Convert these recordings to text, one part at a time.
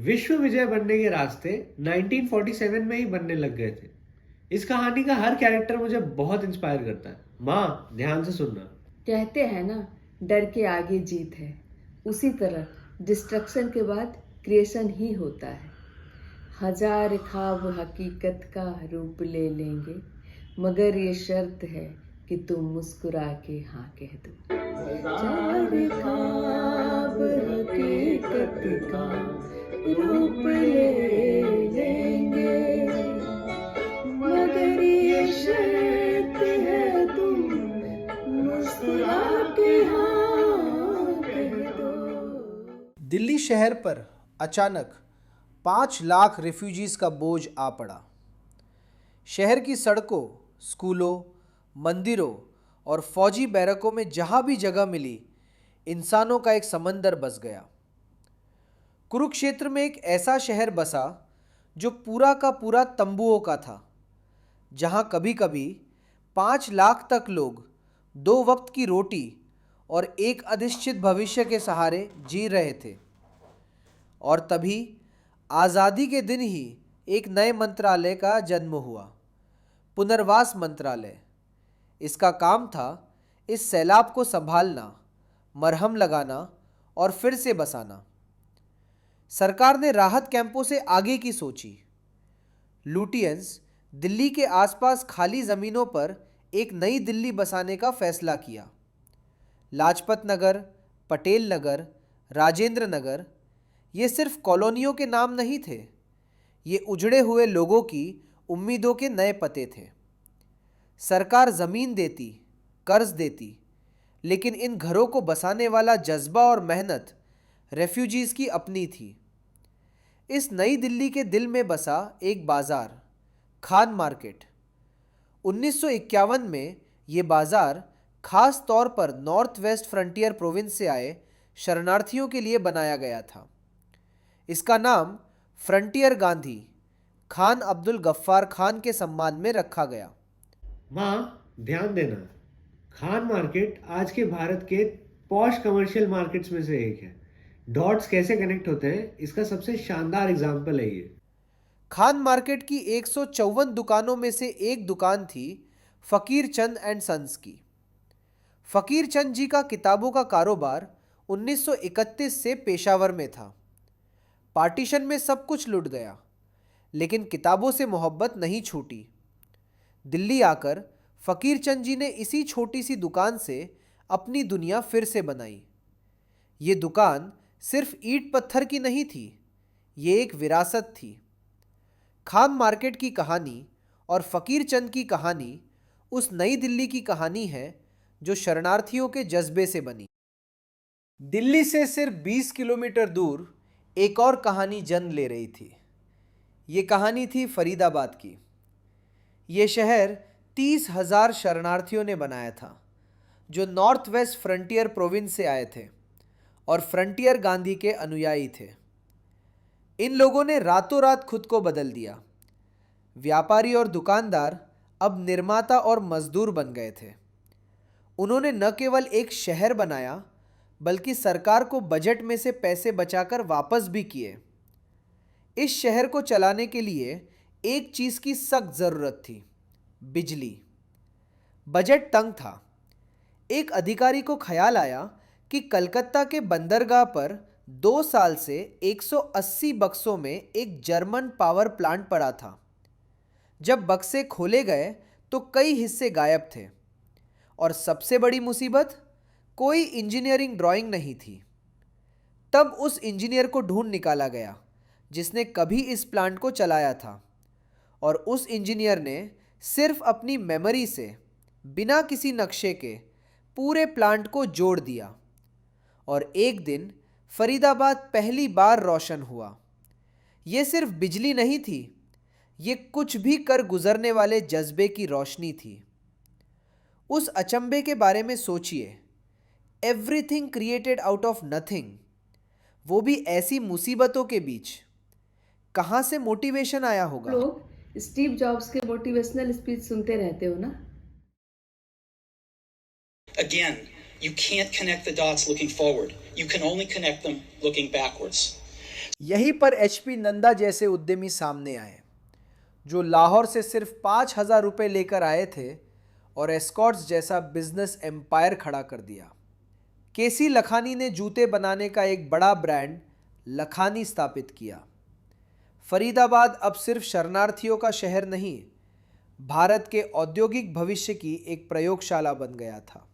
विश्व विजय बनने के रास्ते 1947 में ही बनने लग गए थे। इस कहानी का हर कैरेक्टर मुझे बहुत इंस्पायर करता है। माँ, ध्यान से सुनना। कहते हैं ना, डर के आगे जीत है। उसी तरह डिस्ट्रक्शन के बाद क्रिएशन ही होता है। हजार ख्वाब हकीकत का रूप ले लेंगे, मगर ये शर्त है कि तुम मुस्कुरा के हाँ कह दो। हजार ख्वाब हकीकत का रूप ले लेंगे, मगर ये शर्त है तुम मुस्कुरा के हाँ कह दो। दिल्ली शहर पर अचानक 5 लाख रेफ्यूजीज़ का बोझ आ पड़ा। शहर की सड़कों, स्कूलों, मंदिरों और फौजी बैरकों में जहाँ भी जगह मिली, इंसानों का एक समंदर बस गया। कुरुक्षेत्र में एक ऐसा शहर बसा जो पूरा का पूरा तंबुओं का था, जहाँ कभी कभी 5 लाख तक लोग 2 वक्त की रोटी और एक अनिश्चित भविष्य के सहारे जी रहे थे। और तभी आज़ादी के दिन ही एक नए मंत्रालय का जन्म हुआ, पुनर्वास मंत्रालय। इसका काम था इस सैलाब को संभालना, मरहम लगाना और फिर से बसाना। सरकार ने राहत कैंपों से आगे की सोची। लुटियंस दिल्ली के आसपास खाली ज़मीनों पर एक नई दिल्ली बसाने का फैसला किया। लाजपत नगर, पटेल नगर, राजेंद्र नगर, ये सिर्फ कॉलोनियों के नाम नहीं थे, ये उजड़े हुए लोगों की उम्मीदों के नए पते थे। सरकार ज़मीन देती, कर्ज देती, लेकिन इन घरों को बसाने वाला जज्बा और मेहनत रेफ्यूजीज़ की अपनी थी। इस नई दिल्ली के दिल में बसा एक बाज़ार, खान मार्केट। 1951 में ये बाज़ार खास तौर पर नॉर्थ वेस्ट फ्रंटियर प्रोविंस से आए शरणार्थियों के लिए बनाया गया था। इसका नाम फ्रंटियर गांधी, खान अब्दुल गफ्फार खान के सम्मान में रखा गया। माँ, ध्यान देना। खान मार्केट आज के भारत के पॉश कमर्शियल मार्केट्स में से एक है। डॉट्स कैसे कनेक्ट होते हैं, इसका सबसे शानदार एग्जाम्पल है ये। खान मार्केट की 154 दुकानों में से एक दुकान थी फ़कीर चंद एंड सन्स की। फ़कीर चंद जी का किताबों का कारोबार 1931 से पेशावर में था। पार्टीशन में सब कुछ लुट गया, लेकिन किताबों से मोहब्बत नहीं छूटी। दिल्ली आकर फ़कीर चंद जी ने इसी छोटी सी दुकान से अपनी दुनिया फिर से बनाई। ये दुकान सिर्फ ईंट पत्थर की नहीं थी, ये एक विरासत थी। खान मार्केट की कहानी और फ़कीर चंद की कहानी उस नई दिल्ली की कहानी है जो शरणार्थियों के जज्बे से बनी। दिल्ली से सिर्फ 20 किलोमीटर दूर एक और कहानी जन्म ले रही थी। ये कहानी थी फरीदाबाद की। ये शहर 30,000 शरणार्थियों ने बनाया था, जो नॉर्थ वेस्ट फ्रंटियर प्रोविंस से आए थे और फ्रंटियर गांधी के अनुयायी थे। इन लोगों ने रातों रात खुद को बदल दिया। व्यापारी और दुकानदार अब निर्माता और मजदूर बन गए थे। उन्होंने न केवल एक शहर बनाया, बल्कि सरकार को बजट में से पैसे बचाकर वापस भी किए। इस शहर को चलाने के लिए एक चीज़ की सख्त ज़रूरत थी, बिजली। बजट तंग था। एक अधिकारी को ख्याल आया कि कलकत्ता के बंदरगाह पर 2 साल से 180 बक्सों में एक जर्मन पावर प्लांट पड़ा था। जब बक्से खोले गए तो कई हिस्से गायब थे, और सबसे बड़ी मुसीबत, कोई इंजीनियरिंग ड्राइंग नहीं थी। तब उस इंजीनियर को ढूंढ निकाला गया जिसने कभी इस प्लांट को चलाया था, और उस इंजीनियर ने सिर्फ अपनी मेमोरी से, बिना किसी नक्शे के, पूरे प्लांट को जोड़ दिया। और एक दिन फरीदाबाद पहली बार रोशन हुआ। ये सिर्फ बिजली नहीं थी, ये कुछ भी कर गुजरने वाले जज्बे की रोशनी थी। उस अचंभे के बारे में सोचिए, everything created out of nothing, वो भी ऐसी मुसीबतों के बीच। कहाँ से मोटिवेशन आया होगा? लोग स्टीव जॉब्स के मोटिवेशनल स्पीच सुनते रहते हो ना? यहीं पर HP नंदा जैसे उद्यमी सामने आए, जो लाहौर से सिर्फ 5,000 रुपये लेकर आए थे और एस्कॉर्ट्स जैसा बिजनेस एम्पायर खड़ा कर दिया। केसी लखानी ने जूते बनाने का एक बड़ा ब्रांड लखानी स्थापित किया। फरीदाबाद अब सिर्फ शरणार्थियों का शहर नहीं, भारत के औद्योगिक भविष्य की एक प्रयोगशाला बन गया था।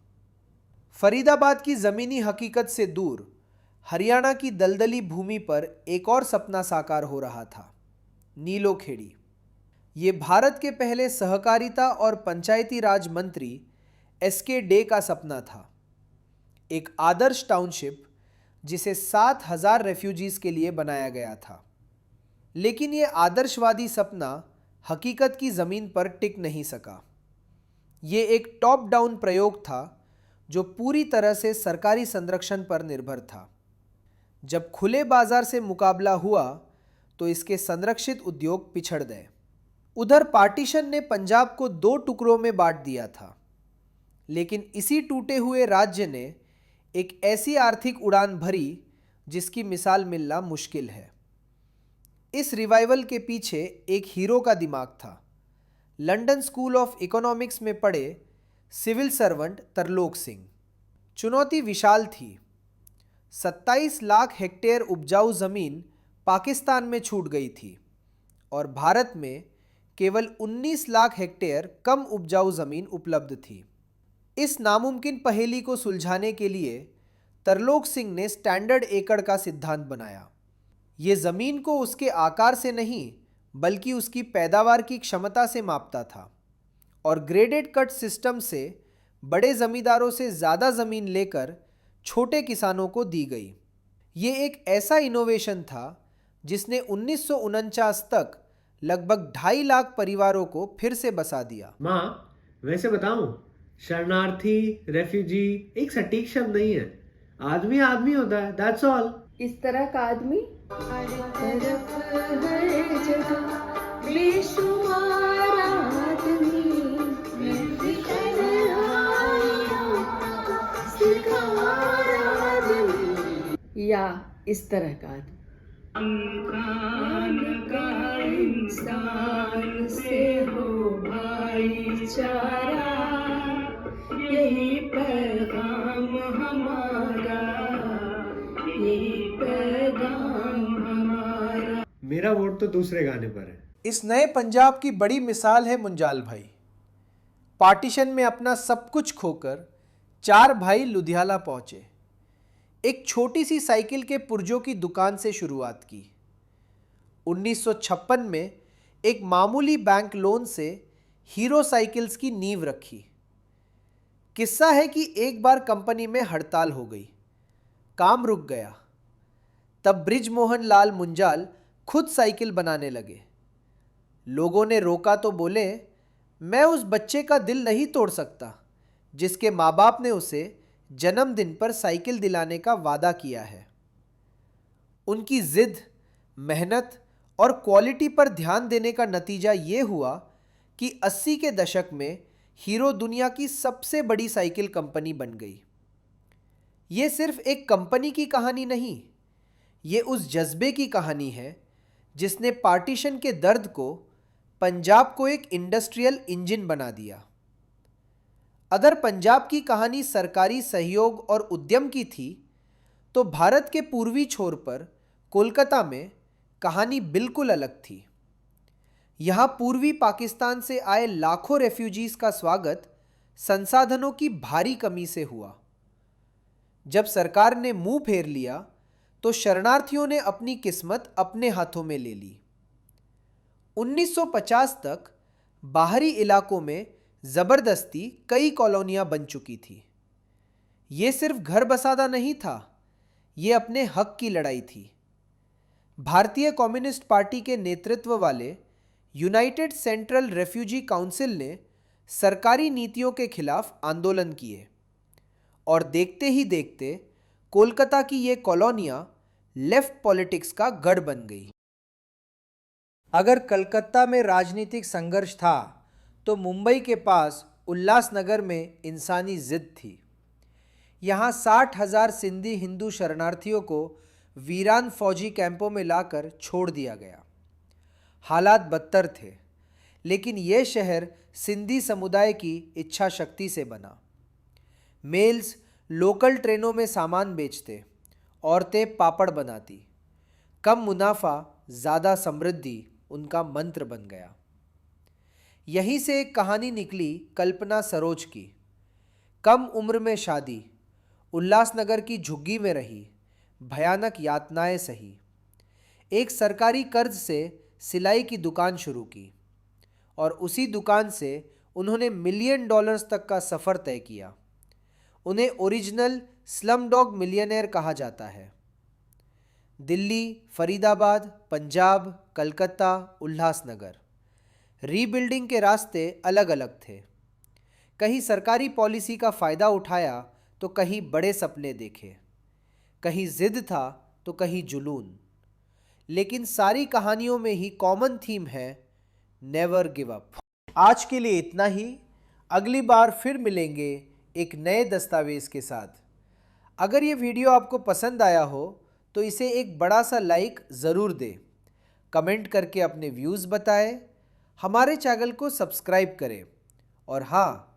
फरीदाबाद की ज़मीनी हकीकत से दूर हरियाणा की दलदली भूमि पर एक और सपना साकार हो रहा था, नीलोखेड़ी। ये भारत के पहले सहकारिता और पंचायती राज मंत्री SK डे का सपना था। एक आदर्श टाउनशिप जिसे 7,000 रेफ्यूजीज के लिए बनाया गया था। लेकिन ये आदर्शवादी सपना हकीकत की ज़मीन पर टिक नहीं सका। ये एक टॉप डाउन प्रयोग था जो पूरी तरह से सरकारी संरक्षण पर निर्भर था। जब खुले बाजार से मुकाबला हुआ तो इसके संरक्षित उद्योग पिछड़ गए। उधर पार्टीशन ने पंजाब को 2 टुकड़ों में बांट दिया था, लेकिन इसी टूटे हुए राज्य ने एक ऐसी आर्थिक उड़ान भरी जिसकी मिसाल मिलना मुश्किल है। इस रिवाइवल के पीछे एक हीरो का दिमाग था। लंदन स्कूल ऑफ इकोनॉमिक्स में पढ़े सिविल सर्वेंट तरलोक सिंह। चुनौती विशाल थी। 27 लाख हेक्टेयर उपजाऊ ज़मीन पाकिस्तान में छूट गई थी और भारत में केवल 19 लाख हेक्टेयर कम उपजाऊ ज़मीन उपलब्ध थी। इस नामुमकिन पहेली को सुलझाने के लिए तरलोक सिंह ने स्टैंडर्ड एकड़ का सिद्धांत बनाया। ये ज़मीन को उसके आकार से नहीं बल्कि उसकी पैदावार की क्षमता से मापता था और ग्रेडेड कट सिस्टम से बड़े ज़मींदारों से ज़्यादा ज़मीन लेकर छोटे किसानों को दी गई। ये एक ऐसा इनोवेशन था जिसने 1949 तक लगभग 2.5 लाख परिवारों को फिर से बसा दिया। माँ, वैसे बताऊं, शरणार्थी, रेफ्यूजी एक सटीक शब्द नहीं है। आदमी आदमी होता है, दैट्स ऑल। इस तरह का आदमी हर तरफ हर जगह बेशुमार आदमी, मैं भी तन्हाइयों का शिकार आदमी, या इस तरह का आदमी। का इंसान से हो भाईचारा, यही पैगाम हमारा, यही पैगाम हमारा। मेरा वोट तो दूसरे गाने पर है। इस नए पंजाब की बड़ी मिसाल है मुंजाल भाई। पार्टीशन में अपना सब कुछ खोकर 4 भाई लुधियाना पहुंचे। एक छोटी सी साइकिल के पुर्जों की दुकान से शुरुआत की। 1956 में एक मामूली बैंक लोन से हीरो साइकिल्स की नींव रखी। किस्सा है कि एक बार कंपनी में हड़ताल हो गई, काम रुक गया। तब बृजमोहन लाल मुंजाल खुद साइकिल बनाने लगे। लोगों ने रोका तो बोले, मैं उस बच्चे का दिल नहीं तोड़ सकता जिसके माँ बाप ने उसे जन्मदिन पर साइकिल दिलाने का वादा किया है। उनकी जिद, मेहनत और क्वालिटी पर ध्यान देने का नतीजा ये हुआ कि 80 के दशक में हीरो दुनिया की सबसे बड़ी साइकिल कंपनी बन गई। ये सिर्फ एक कंपनी की कहानी नहीं, ये उस जज्बे की कहानी है जिसने पार्टीशन के दर्द को पंजाब को एक इंडस्ट्रियल इंजन बना दिया। अगर पंजाब की कहानी सरकारी सहयोग और उद्यम की थी, तो भारत के पूर्वी छोर पर कोलकाता में कहानी बिल्कुल अलग थी। यहाँ पूर्वी पाकिस्तान से आए लाखों रेफ्यूजीज का स्वागत संसाधनों की भारी कमी से हुआ। जब सरकार ने मुंह फेर लिया तो शरणार्थियों ने अपनी किस्मत अपने हाथों में ले ली। 1950 तक बाहरी इलाकों में ज़बरदस्ती कई कॉलोनियाँ बन चुकी थी। ये सिर्फ घर बसाना नहीं था, ये अपने हक की लड़ाई थी। भारतीय कम्युनिस्ट पार्टी के नेतृत्व वाले यूनाइटेड सेंट्रल रेफ्यूजी काउंसिल ने सरकारी नीतियों के खिलाफ आंदोलन किए और देखते ही देखते कोलकाता की ये कॉलोनियाँ लेफ्ट पॉलिटिक्स का गढ़ बन गई। अगर कलकत्ता में राजनीतिक संघर्ष था तो मुंबई के पास उल्लासनगर में इंसानी जिद थी। यहाँ 60,000 सिंधी हिंदू शरणार्थियों को वीरान फौजी कैंपों में लाकर छोड़ दिया गया। हालात बदतर थे, लेकिन यह शहर सिंधी समुदाय की इच्छा शक्ति से बना। मेल्स लोकल ट्रेनों में सामान बेचते, औरतें पापड़ बनाती। कम मुनाफा ज़्यादा समृद्धि उनका मंत्र बन गया। यहीं से एक कहानी निकली कल्पना सरोज की। कम उम्र में शादी, उल्लासनगर की झुग्गी में रही, भयानक यातनाएं सही। एक सरकारी कर्ज से सिलाई की दुकान शुरू की और उसी दुकान से उन्होंने $1,000,000 तक का सफ़र तय किया। उन्हें ओरिजिनल स्लमडॉग मिलियनेयर कहा जाता है। दिल्ली, फरीदाबाद, पंजाब, कलकत्ता, उल्लासनगर, रीबिल्डिंग के रास्ते अलग अलग थे। कहीं सरकारी पॉलिसी का फ़ायदा उठाया तो कहीं बड़े सपने देखे, कहीं जिद था तो कहीं जुनून। लेकिन सारी कहानियों में ही कॉमन थीम है, नेवर गिव अप। आज के लिए इतना ही। अगली बार फिर मिलेंगे एक नए दस्तावेज़ के साथ। अगर ये वीडियो आपको पसंद आया हो तो इसे एक बड़ा सा लाइक ज़रूर दें, कमेंट करके अपने व्यूज़ बताएं, हमारे चैनल को सब्सक्राइब करें और हाँ,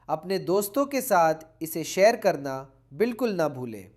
अपने दोस्तों के साथ इसे शेयर करना बिल्कुल ना भूलें।